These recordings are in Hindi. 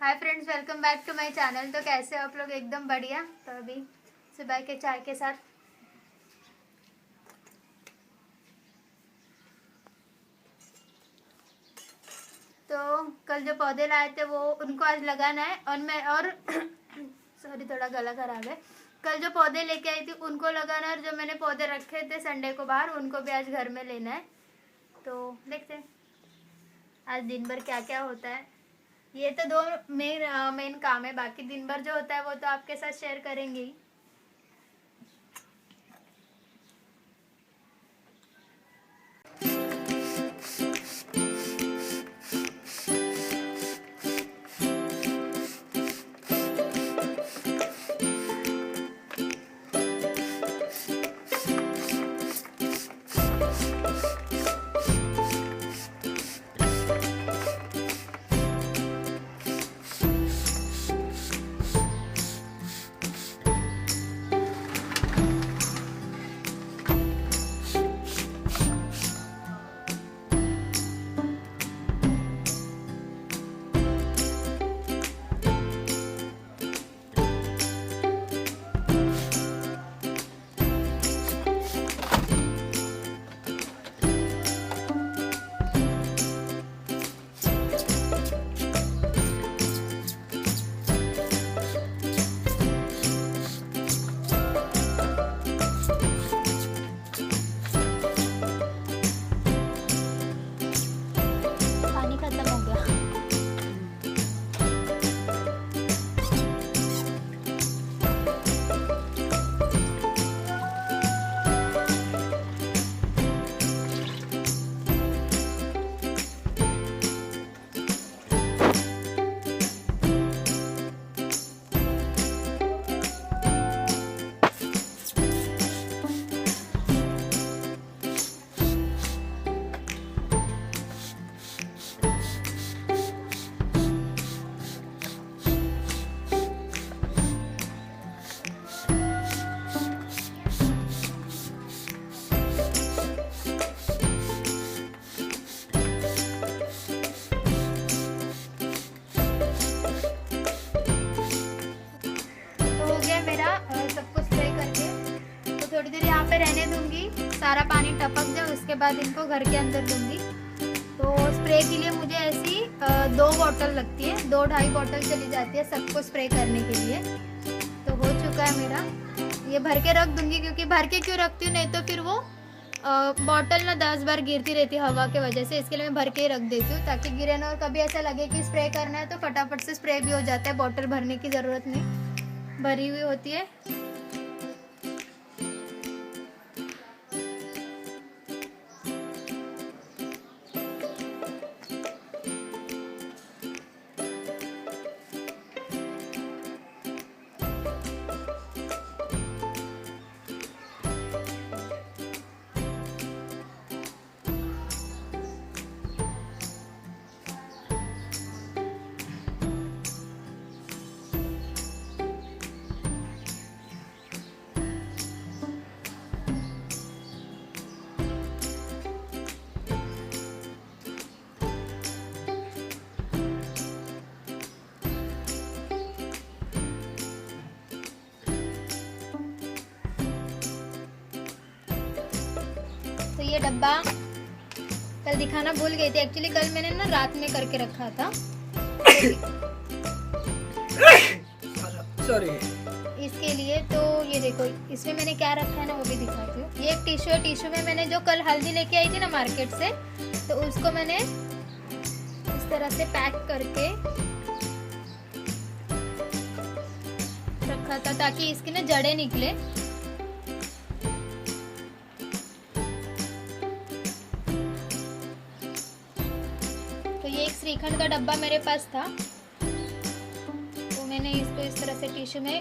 Hi friends, welcome back to my channel. तो कैसे हो आप लोग? एकदम बढ़िया। तो अभी सुबह के चाय के साथ तो कल जो पौधे लाए थे वो उनको आज लगाना है और सॉरी, थोड़ा गला खराब है। कल जो पौधे लेके आई थी उनको लगाना है और जो मैंने पौधे रखे थे संडे को बाहर उनको भी आज घर में लेना है। तो देखते हैं आज दिन भर क्या क्या होता है। ये तो दो मेन काम है, बाकी दिन भर जो होता है वो तो आपके साथ शेयर करेंगे ही। पानी खत्म हो गया। तो हो गया मेरा सब कुछ स्प्रे करके। तो थोड़ी देर यहाँ पे रहने दूंगी, सारा पानी टपक जाए, उसके बाद इनको घर के अंदर दूंगी। तो स्प्रे के लिए मुझे ऐसी 2 बॉटल लगती है, 2-2.5 बॉटल चली जाती है सबको स्प्रे करने के लिए। तो हो चुका है मेरा, ये भर के रख दूंगी, क्योंकि भर के क्यों रखती हूँ, नहीं तो फिर वो बॉटल ना 10 बार गिरती रहती है हवा के वजह से। इसके लिए मैं भर के ही रख देती हूँ ताकि गिरे ना, और कभी ऐसा लगे कि स्प्रे करना है तो फटाफट से स्प्रे भी हो जाता है, बॉटल भरने की ज़रूरत नहीं, भरी हुई होती है। तो ये डब्बा कल दिखाना भूल गई थी, एक्चुअली कल मैंने ना रात में करके रखा था। सॉरी। इसके लिए तो ये देखो, इसमें मैंने क्या रखा है ना वो भी दिखाती हूँ। ये एक टिश्यू है, टिश्यू में मैंने जो कल हल्दी लेके आई थी ना मार्केट से, तो उसको मैंने इस तरह से पैक करके रखा था ताकि इसकी ना जड़ें निकले। तो ये एक श्रीखंड का डब्बा मेरे पास था, तो मैंने इसको इस तरह से टिश्यू में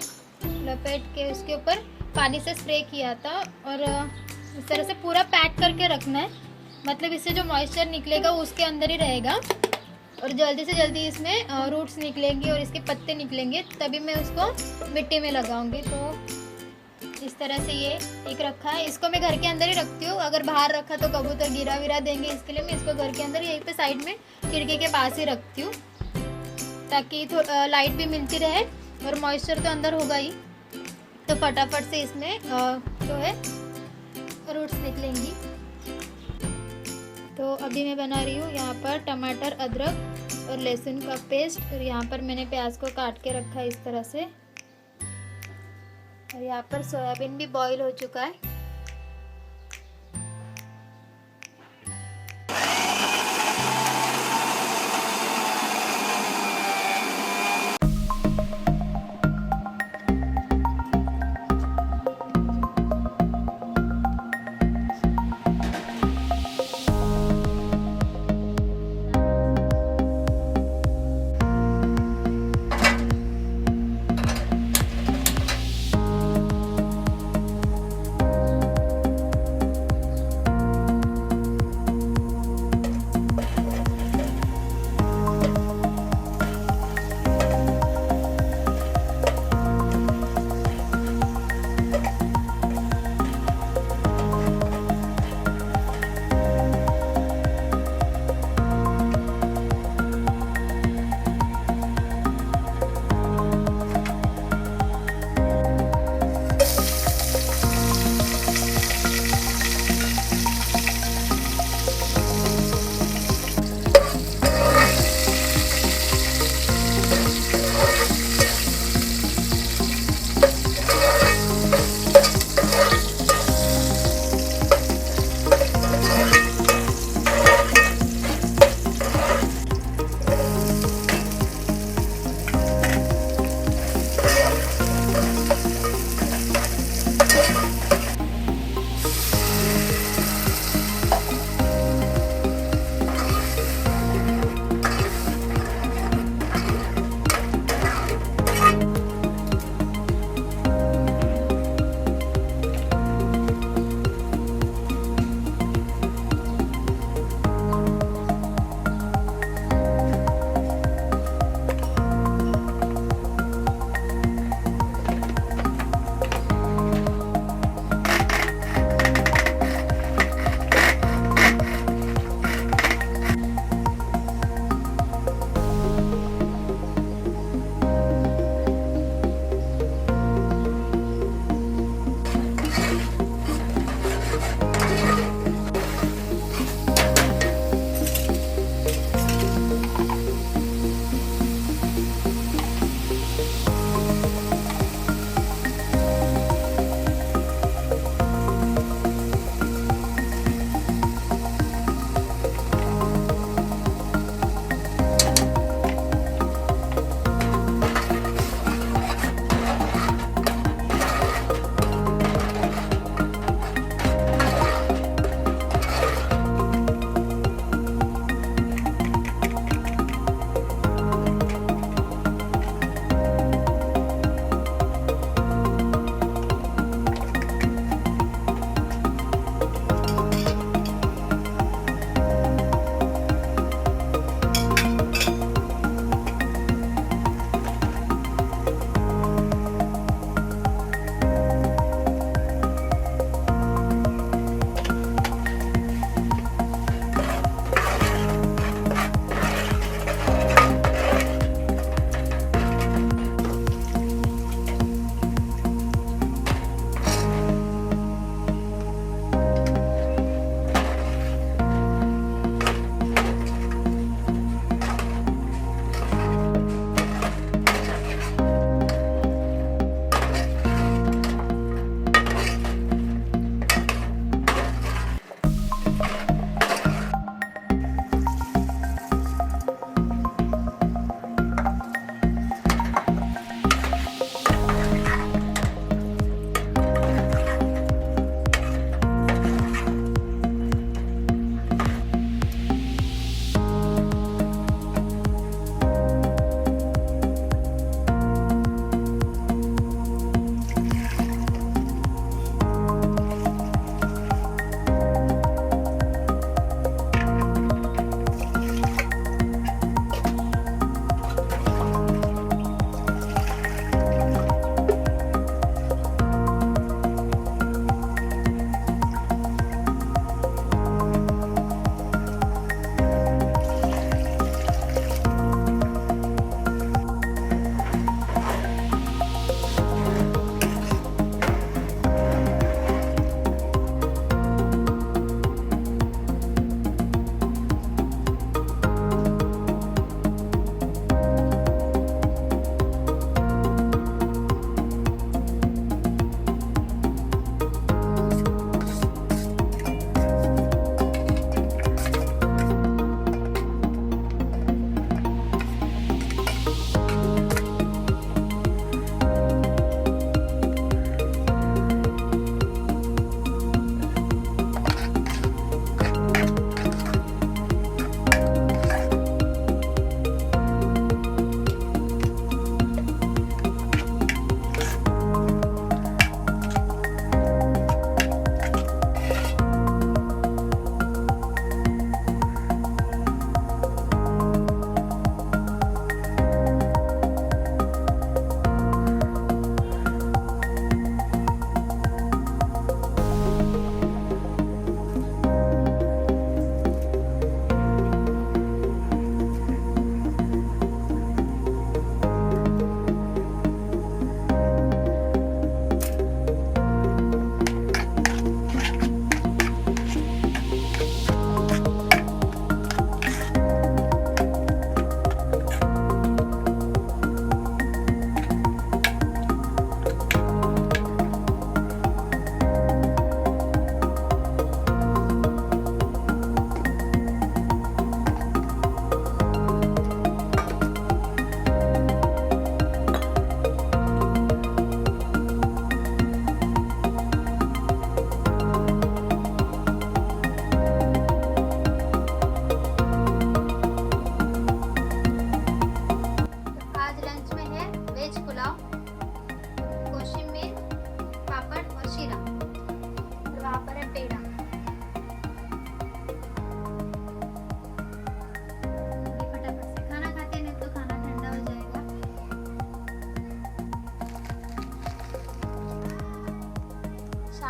लपेट के उसके ऊपर पानी से स्प्रे किया था। और इस तरह से पूरा पैक करके रखना है, मतलब इससे जो मॉइस्चर निकलेगा वो उसके अंदर ही रहेगा, और जल्दी से जल्दी इसमें रूट्स निकलेंगे और इसके पत्ते निकलेंगे, तभी मैं उसको मिट्टी में लगाऊंगी। तो इस तरह से ये एक रखा है, इसको मैं घर के अंदर ही रखती हूँ। अगर बाहर रखा तो कबूतर गिरा विरा देंगे, इसके लिए मैं इसको घर के अंदर यहीं पे साइड में खिड़की के पास ही रखती हूँ। ताकि लाइट भी मिलती रहे और मॉइस्चर तो अंदर होगा ही। तो फटाफट से इसमें जो है रूट्स निकलेंगी। तो अभी मैं बना रही हूँ यहाँ पर टमाटर, अदरक और लहसुन का पेस्ट। और यहाँ पर मैंने प्याज को काट के रखा है इस तरह से। और यहाँ पर सोयाबीन भी बॉईल हो चुका है।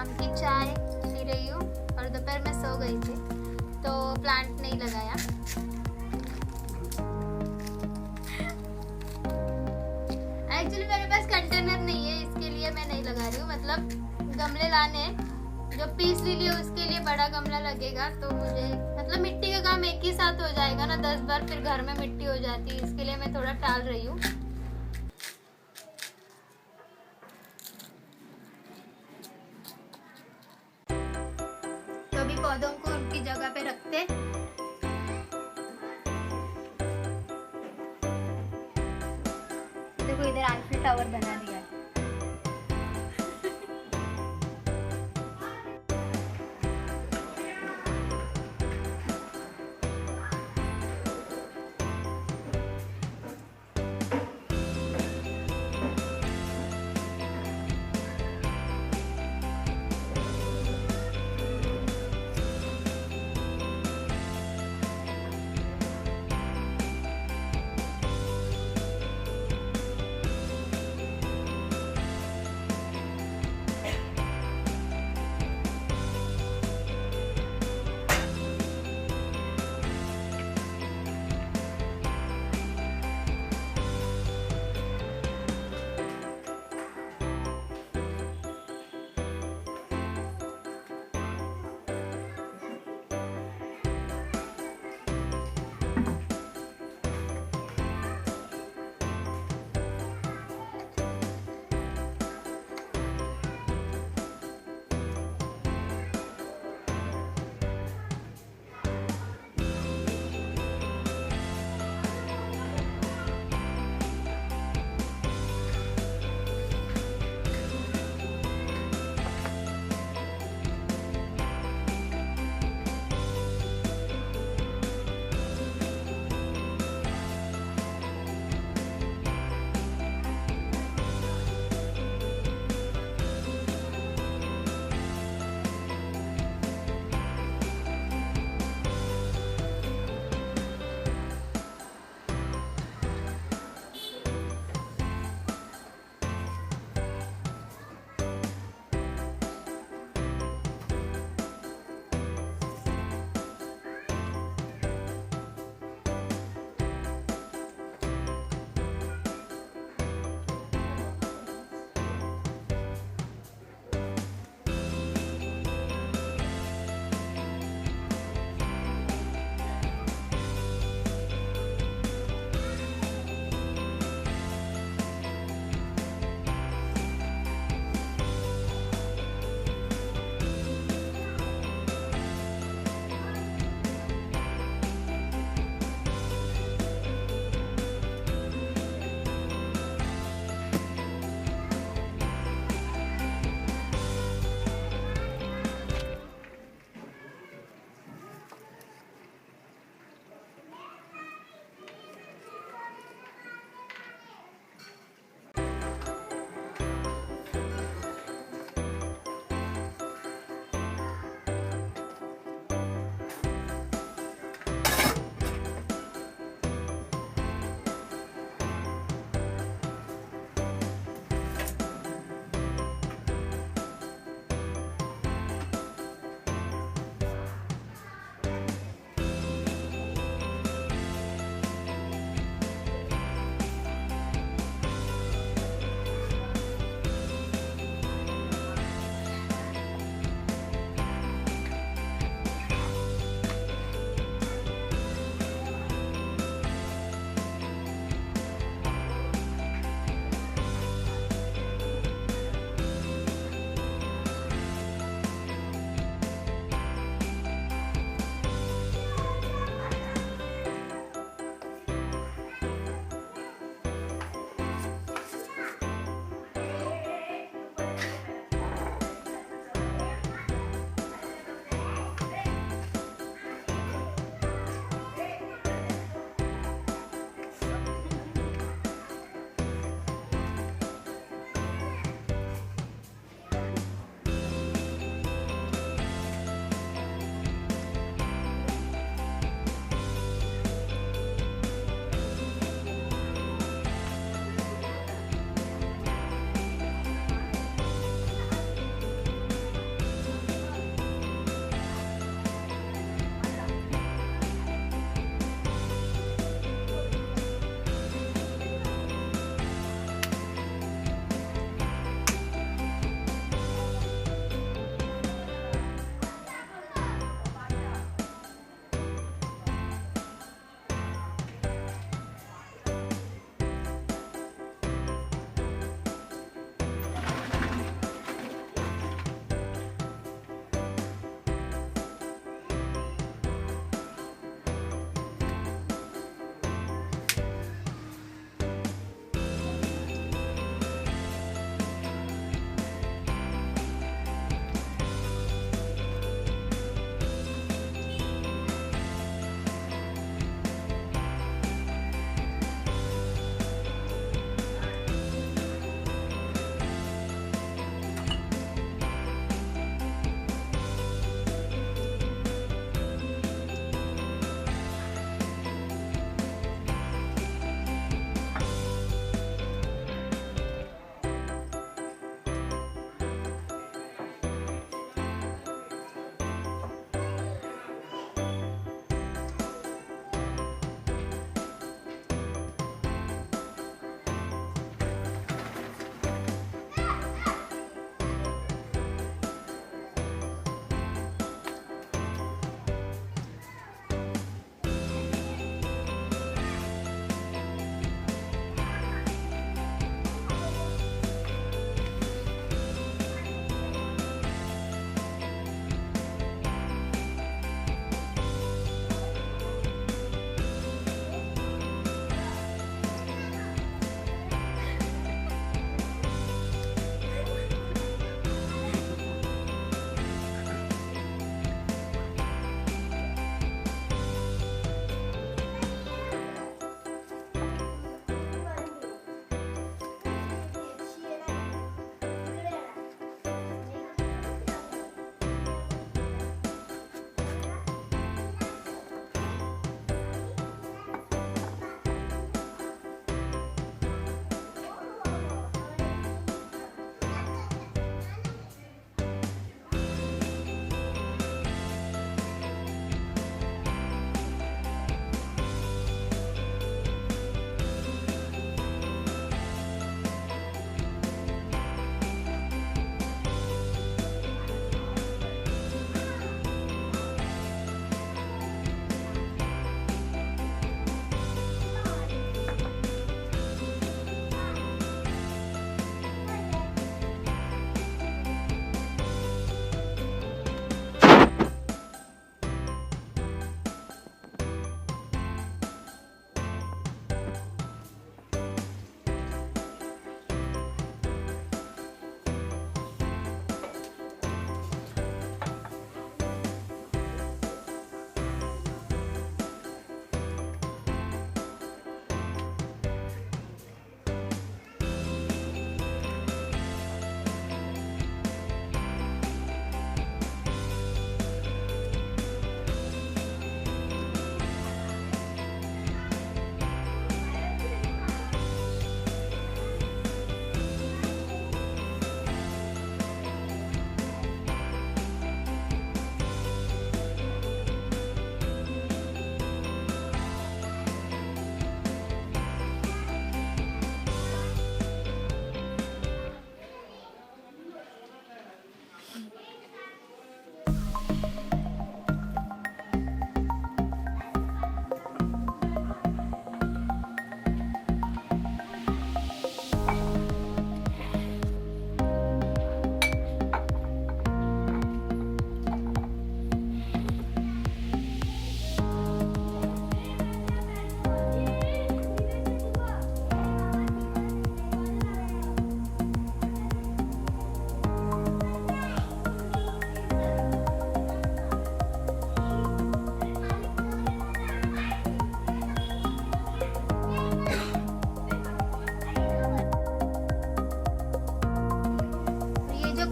शाम की चाय पी रही हूँ और दोपहर में सो गई थी तो प्लांट नहीं लगाया। एक्चुअली मेरे पास कंटेनर नहीं है, इसके लिए मैं नहीं लगा रही हूँ। मतलब गमले लाने हैं, जो पीस ली है उसके लिए बड़ा गमला लगेगा, तो मुझे मतलब मिट्टी का काम एक ही साथ हो जाएगा ना 10 बार, फिर घर में मिट्टी हो जाती है, इसके लिए मैं थोड़ा टाल रही हूँ। तो अभी पौधों को उनकी जगह पे रखते। देखो इधर आईफिल टावर बना दिया है।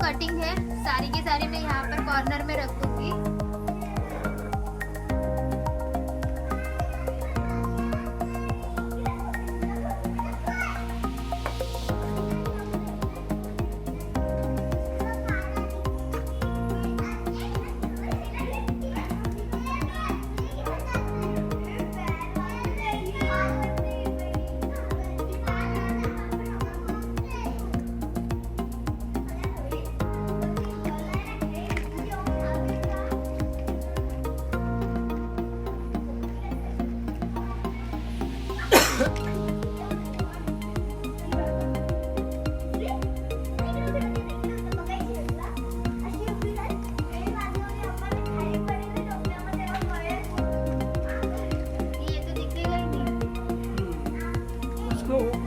कटिंग है सारी की सारी मैं यहाँ पर कॉर्नर में रख दूंगी।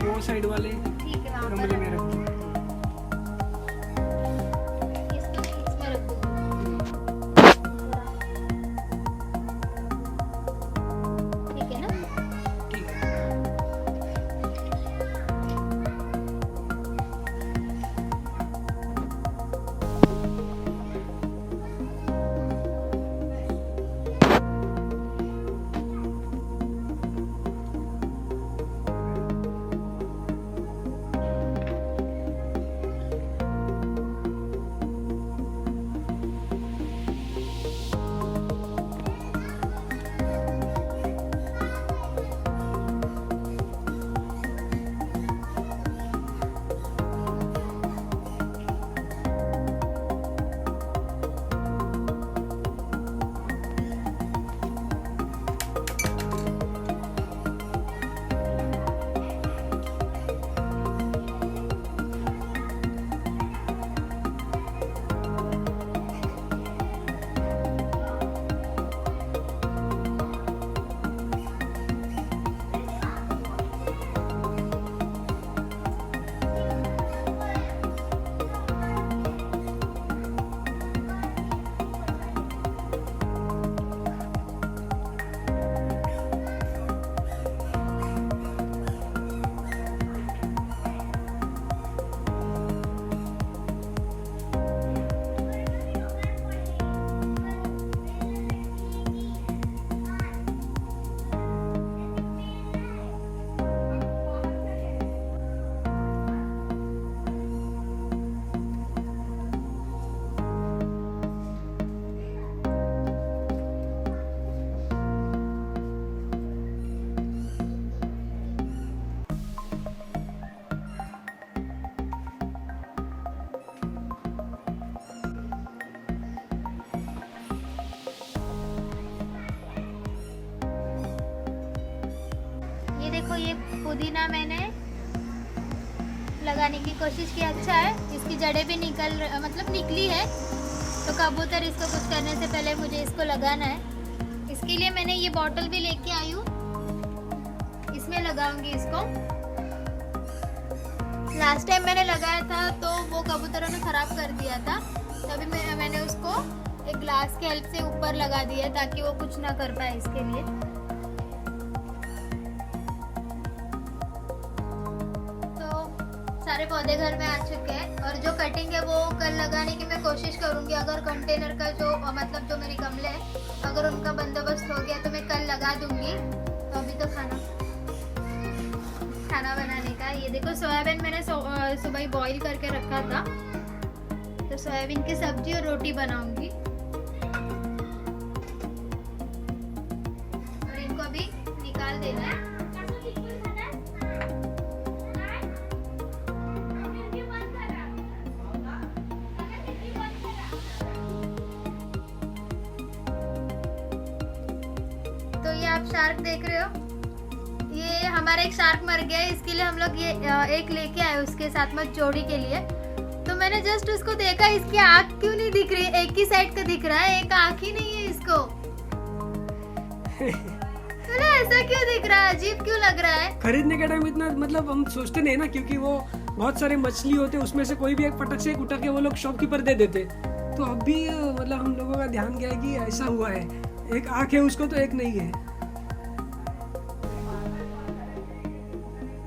वो साइड वाले ठीक है, वहाँ पर गमले में रख दो। इसको इसमें रख दूंगी। ठीक है ना? ठीक है। ये देखो, ये पुदीना मैंने लगाने की कोशिश की, अच्छा है। इसकी जड़ें भी निकली है। तो कबूतर इसको कुछ करने से पहले मुझे इसको लगाना है। इसके लिए मैंने ये बॉटल भी लेके आई हूँ, इसमें लगाऊंगी इसको। लास्ट टाइम मैंने लगाया था तो वो कबूतरों ने खराब कर दिया था, तभी मैंने उसको एक ग्लास के हेल्प से ऊपर लगा दिया ताकि वो कुछ ना कर पाए इसके लिए। सारे पौधे घर में आ चुके हैं और जो कटिंग है वो कल लगाने की मैं कोशिश करूंगी। अगर कंटेनर का जो मेरे गमले हैं, अगर उनका बंदोबस्त हो गया तो मैं कल लगा दूंगी। तो अभी तो खाना बनाने का। ये देखो, सोयाबीन मैंने सुबह ही बॉईल करके रखा था, तो सोयाबीन की सब्जी और रोटी बनाऊंगी। और इनको अभी निकाल देना है। तो ये आप शार्क देख रहे हो, ये हमारा एक शार्क मर गया है, इसके लिए हम लोग ये एक लेके आए उसके साथ में जोड़ी के लिए। तो मैंने जस्ट उसको देखा, इसकी आँख क्यों नहीं दिख रही, एक ही साइड का दिख रहा है, एक आँख ही नहीं है इसको। ऐसा क्यों दिख रहा है, अजीब क्यों लग रहा है। खरीदने के टाइम इतना हम सोचते नहीं ना, क्योंकि वो बहुत सारे मछली होते, उसमें से कोई भी एक फटक से उठा के वो लोग शॉपकीपर दे देते। तो अब भी हम लोगों का ध्यान गया कि ऐसा हुआ है, एक आँख है उसको तो एक नहीं है।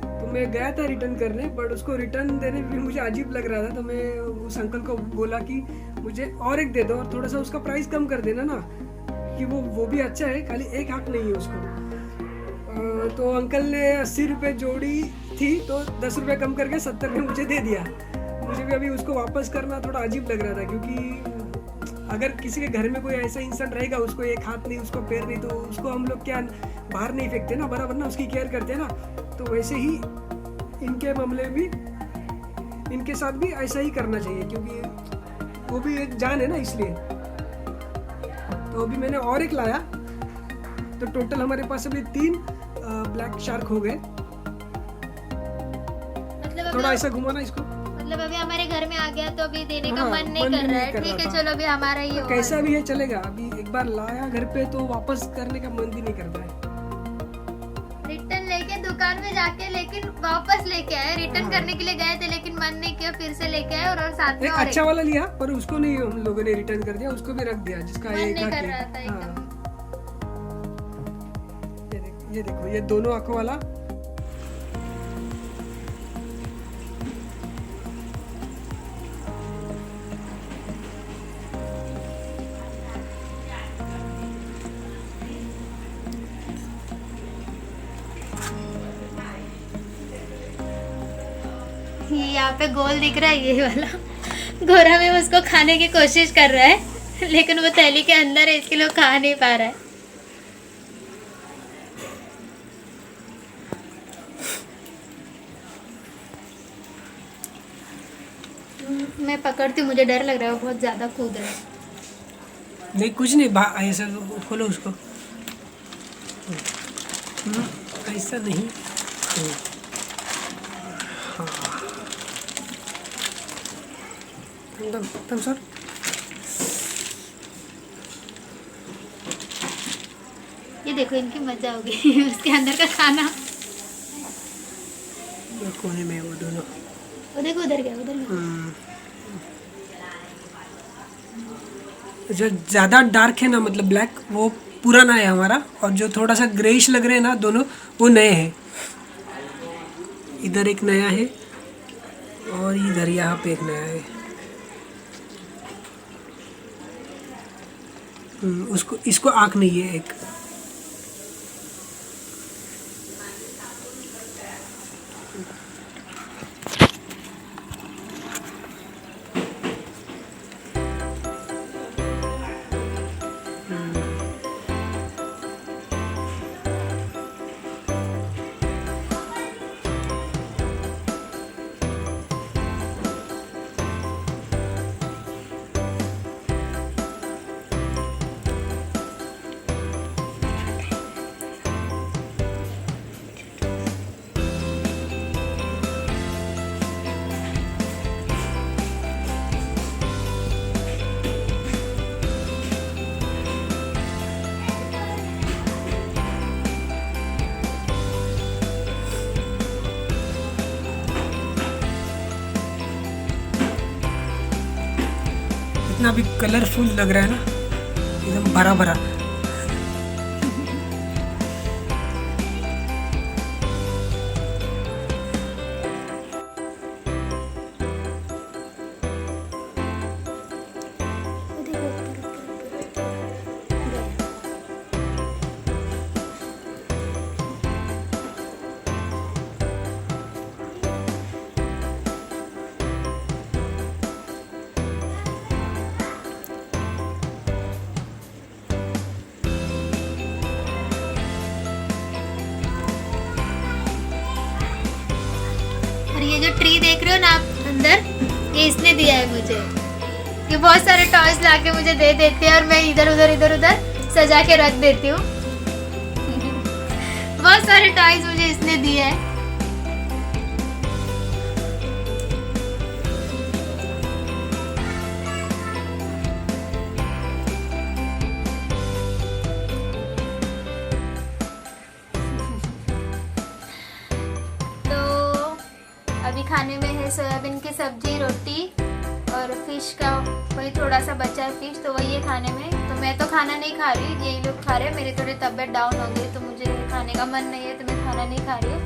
तो मैं गया था रिटर्न करने, बट उसको रिटर्न देने में मुझे अजीब लग रहा था, तो मैं उस अंकल को बोला कि मुझे और एक दे दो और थोड़ा सा उसका प्राइस कम कर देना ना, कि वो भी अच्छा है, खाली एक हाथ नहीं है उसको। तो अंकल ने 80 रुपये जोड़ी थी तो 10 रुपये कम करके 70 में मुझे दे दिया। मुझे भी अभी उसको वापस करना थोड़ा अजीब लग रहा था, क्योंकि अगर किसी के घर में कोई ऐसा इंसान रहेगा, उसको एक हाथ नहीं, उसको पैर नहीं, तो उसको हम लोग क्या बाहर नहीं फेंकते ना, बराबर ना उसकी केयर करते हैं ना। तो वैसे ही इनके मामले में भी, इनके साथ भी ऐसा ही करना चाहिए, क्योंकि वो भी एक जान है ना, इसलिए। तो अभी मैंने और एक लाया, तो टोटल हमारे पास अभी 3 ब्लैक शार्क हो गए। मतलब थोड़ा ऐसा घुमाना इसको, मतलब अभी हमारे घर में आ गया तो अभी देने का हाँ, मन नहीं कर रहा है। ठीक है, चलो अभी हमारा ही होगा। कैसा भी है चलेगा। अभी एक बार लाया घर पे तो वापस करने का मन भी नहीं करता है। रिटर्न लेके दुकान में जाके, लेकिन वापस लेके आए। रिटर्न करने के लिए गए थे लेकिन मन नहीं किया, फिर से लेके आए और साथ में एक और अच्छा वाला लिया, पर उसको नहीं हम लोगों ने रिटर्न कर दिया, उसको भी रख दिया जिसका मन एक नहीं कर आँख रहा है। था एकदम। ये देखो, ये दोनों आंखों वाला। ये यहाँ पे गोल दिख रहा है, ये वाला गोरा में उसको खाने की कोशिश कर रहा है, लेकिन वो थैली के अंदर है, इसके लिए वो खा नहीं पा रहा है। मैं पकड़ती हूँ, मुझे डर लग रहा है, वो बहुत ज्यादा कूद रहा है। नहीं कुछ नहीं, ऐसा खोलो उसको। ऐसा नहीं। हाँ, एकदम सर। ये देखो, इनकी मजा होगी उसके अंदर का खाना। कोने में वो दोनों। वो देखो, उधर गया, उधर गया। जो ज़्यादा डार्क है ना, मतलब ब्लैक, वो पुराना है हमारा, और जो थोड़ा सा ग्रेइश लग रहे हैं ना दोनों, वो नए हैं। इधर एक नया है और इधर यहाँ पे एक नया है। उसको, इसको आँख नहीं है एक। इतना भी कलरफुल लग रहा है ना, एकदम भरा भरा। ये जो ट्री देख रहे हो ना आप अंदर, ये इसने दिया है मुझे। ये बहुत सारे टॉयज लाके मुझे दे देते हैं और मैं इधर उधर सजा के रख देती हूँ। बहुत सारे टॉयज मुझे इसने दिए हैं। अभी खाने में है सोयाबीन की सब्जी, रोटी और फिश का वही थोड़ा सा बचा है फिश, तो वही है खाने में। तो मैं तो खाना नहीं खा रही, यही लोग खा रहे हैं। मेरी थोड़ी तबीयत डाउन हो गई तो मुझे खाने का मन नहीं है, तो मैं खाना नहीं खा रही हूँ।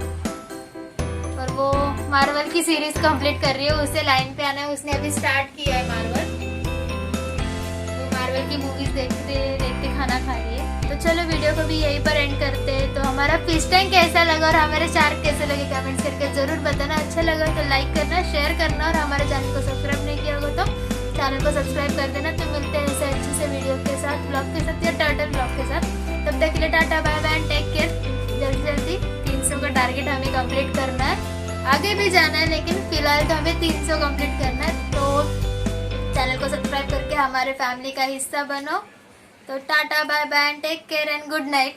और वो मार्वल की सीरीज कंप्लीट कर रही है, उसे लाइन पे आना है, उसने अभी स्टार्ट किया है मार्वल। तो मार्वल की मूवीज देखते देखते खाना खा रही है। तो चलो वीडियो को भी यहीं पर एंड करते हैं। तो हमारा फिश टैंक कैसा लगा और हमारे शार्क कैसे लगे कमेंट्स करके जरूर बताना। अच्छा लगा तो लाइक करना, शेयर करना और हमारे चैनल को सब्सक्राइब नहीं किया होगा तो चैनल को सब्सक्राइब कर देना। तो मिलते हैं ऐसे अच्छे से वीडियो के साथ, ब्लॉग के साथ या टर्टल ब्लॉग के साथ। तब तक के लिए tata bye bye, take care. जल्दी जल्दी 300 का टारगेट हमें कंप्लीट करना है, आगे भी जाना है लेकिन फिलहाल तो हमें 300 कंप्लीट करना है। तो चैनल को सब्सक्राइब करके हमारे फैमिली का हिस्सा बनो। तो tata bye bye, take care and good night.